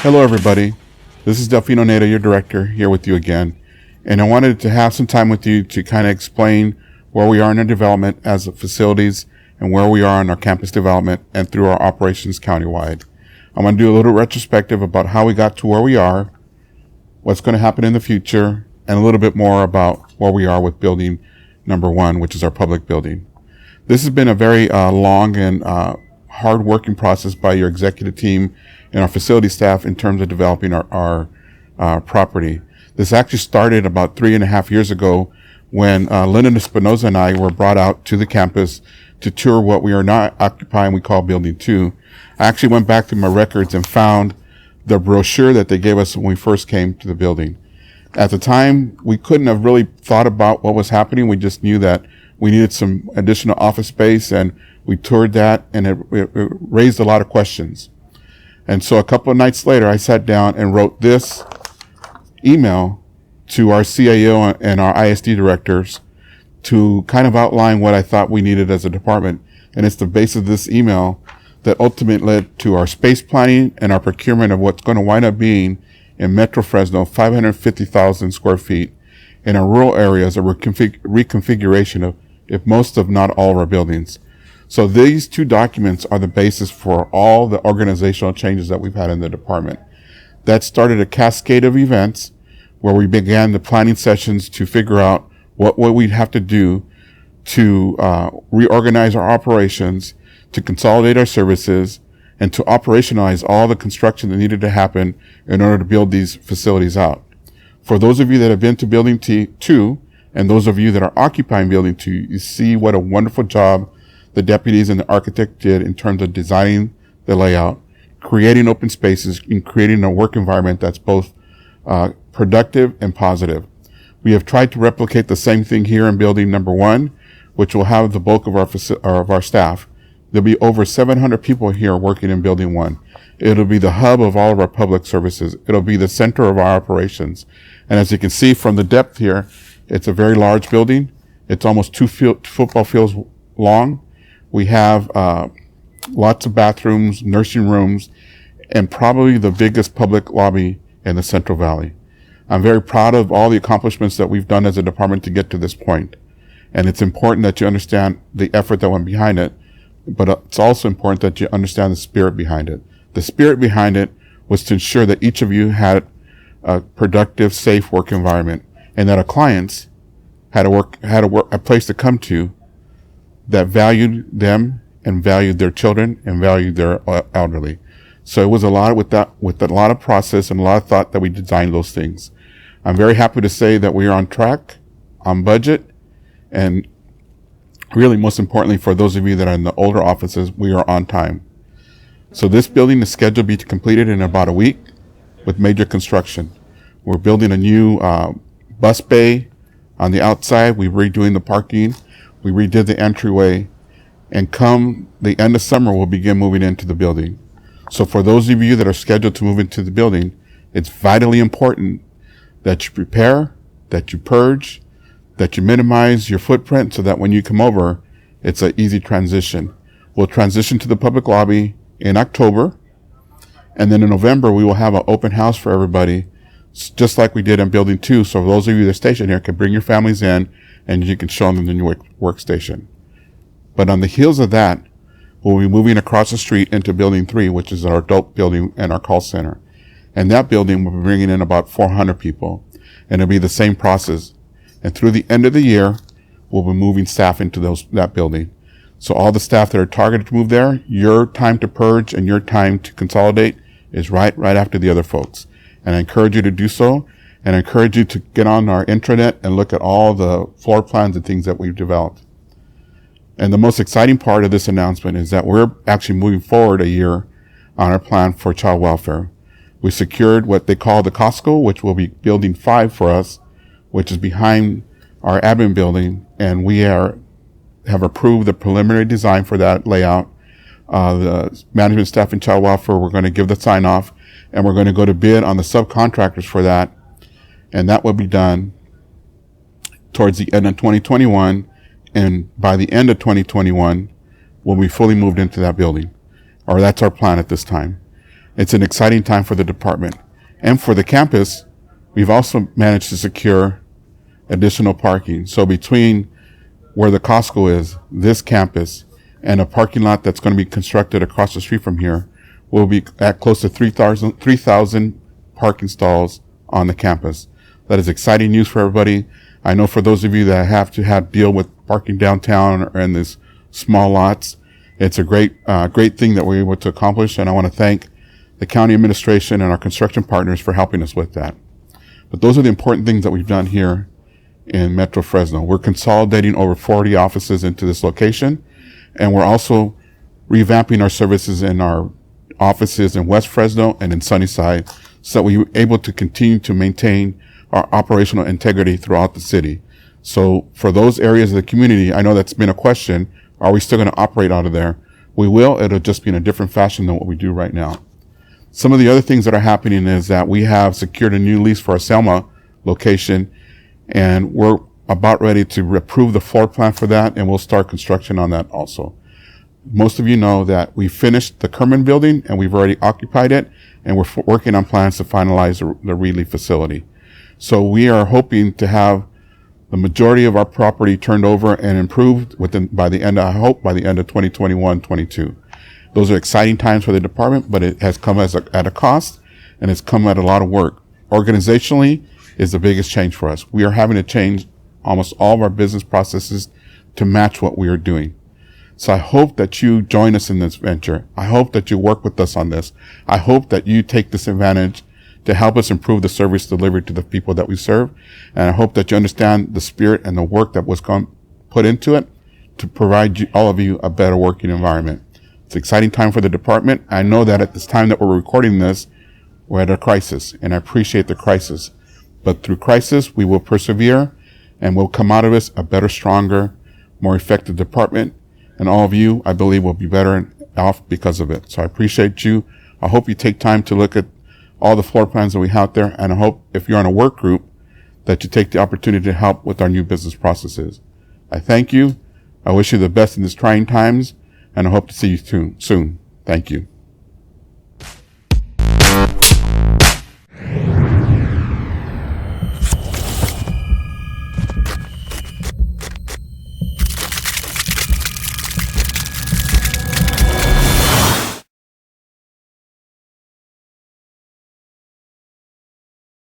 Hello everybody, this is Delfino Neira, your director, here with you again. And I wanted to have some time with you to kind of explain where we are in our development as facilities and where we are in our campus development and through our operations countywide. I'm going to do a little retrospective about how we got to where we are, what's going to happen in the future, and a little bit more about where we are with building number 1, which is our public building. This has been a very long and hard working process by your executive team and our facility staff in terms of developing our property. This actually started about 3.5 years ago when Lyndon Espinoza and I were brought out to the campus to tour what we are now occupying, we call Building 2. I actually went back through my records and found the brochure that they gave us when we first came to the building. At the time, we couldn't have really thought about what was happening. We just knew that we needed some additional office space, and we toured that, and it raised a lot of questions. And so a couple of nights later, I sat down and wrote this email to our CAO and our ISD directors to kind of outline what I thought we needed as a department. And it's the base of this email that ultimately led to our space planning and our procurement of what's going to wind up being in Metro Fresno, 550,000 square feet, in our rural areas, a reconfiguration of, if most of not all of our buildings. So these two documents are the basis for all the organizational changes that we've had in the department. That started a cascade of events where we began the planning sessions to figure out what we'd have to do to reorganize our operations, to consolidate our services, and to operationalize all the construction that needed to happen in order to build these facilities out. For those of you that have been to Building 2, and those of you that are occupying Building 2, you see what a wonderful job the deputies and the architect did in terms of designing the layout, creating open spaces, and creating a work environment that's both productive and positive. We have tried to replicate the same thing here in Building number 1, which will have the bulk of our staff. There'll be over 700 people here working in Building 1. It'll be the hub of all of our public services. It'll be the center of our operations. And as you can see from the depth here, it's a very large building. It's almost 2 football fields long. We have lots of bathrooms, nursing rooms, and probably the biggest public lobby in the Central Valley. I'm very proud of all the accomplishments that we've done as a department to get to this point. And it's important that you understand the effort that went behind it, but it's also important that you understand the spirit behind it. The spirit behind it was to ensure that each of you had a productive, safe work environment, and that our clients had a place to come to that valued them and valued their children and valued their elderly. So it was with a lot of process and a lot of thought that we designed those things. I'm very happy to say that we are on track, on budget, and really most importantly for those of you that are in the older offices, we are on time. So this building is scheduled to be completed in about a week with major construction. We're building a new bus bay on the outside. We're redoing the parking. We redid the entryway, and come the end of summer, we'll begin moving into the building. So for those of you that are scheduled to move into the building, it's vitally important that you prepare, that you purge, that you minimize your footprint so that when you come over, it's an easy transition. We'll transition to the public lobby in October, and then in November, we will have an open house for everybody, just like we did in Building 2. So those of you that are stationed here can bring your families in, and you can show them the new workstation. But on the heels of that, we'll be moving across the street into Building 3, which is our adult building and our call center. And that building will be bringing in about 400 people, and it'll be the same process. And through the end of the year, we'll be moving staff into that building. So all the staff that are targeted to move there, your time to purge and your time to consolidate is right after the other folks. And I encourage you to do so. And I encourage you to get on our intranet and look at all the floor plans and things that we've developed. And the most exciting part of this announcement is that we're actually moving forward a year on our plan for child welfare. We secured what they call the Costco, which will be Building 5 for us, which is behind our admin building, and we have approved the preliminary design for that layout. The management staff and child welfare, we're going to give the sign off, and we're going to go to bid on the subcontractors for that, and that will be done towards the end of 2021, and by the end of 2021, we'll be fully moved into that building, or that's our plan at this time. It's an exciting time for the department. And for the campus, we've also managed to secure additional parking. So between where the Costco is, this campus, and a parking lot that's going to be constructed across the street from here, we'll be at close to 3,000 parking stalls on the campus. That is exciting news for everybody. I know for those of you that have to deal with parking downtown or in these small lots, it's a great thing that we're able to accomplish. And I want to thank the county administration and our construction partners for helping us with that. But those are the important things that we've done here in Metro Fresno. We're consolidating over 40 offices into this location, and we're also revamping our services in our offices in West Fresno and in Sunnyside so that we're able to continue to maintain our operational integrity throughout the city. So for those areas of the community, I know that's been a question, are we still going to operate out of there? We will. It'll just be in a different fashion than what we do right now. Some of the other things that are happening is that we have secured a new lease for our Selma location, and we're about ready to approve the floor plan for that, and we'll start construction on that also. Most of you know that we finished the Kerman building and we've already occupied it, and we're working on plans to finalize the Reedley facility. So we are hoping to have the majority of our property turned over and improved by the end of 2021-22. Those are exciting times for the department, but it has come at a cost, and it's come at a lot of work. Organizationally is the biggest change for us. We are having to change almost all of our business processes to match what we are doing. So I hope that you join us in this venture. I hope that you work with us on this. I hope that you take this advantage to help us improve the service delivered to the people that we serve. And I hope that you understand the spirit and the work that was put into it to provide all of you a better working environment. It's an exciting time for the department. I know that at this time that we're recording this, we're at a crisis, and I appreciate the crisis. But through crisis, we will persevere, and we'll come out of this a better, stronger, more effective department. And all of you, I believe, will be better off because of it. So I appreciate you. I hope you take time to look at all the floor plans that we have there. And I hope if you're on a work group that you take the opportunity to help with our new business processes. I thank you. I wish you the best in these trying times, and I hope to see you soon. Thank you.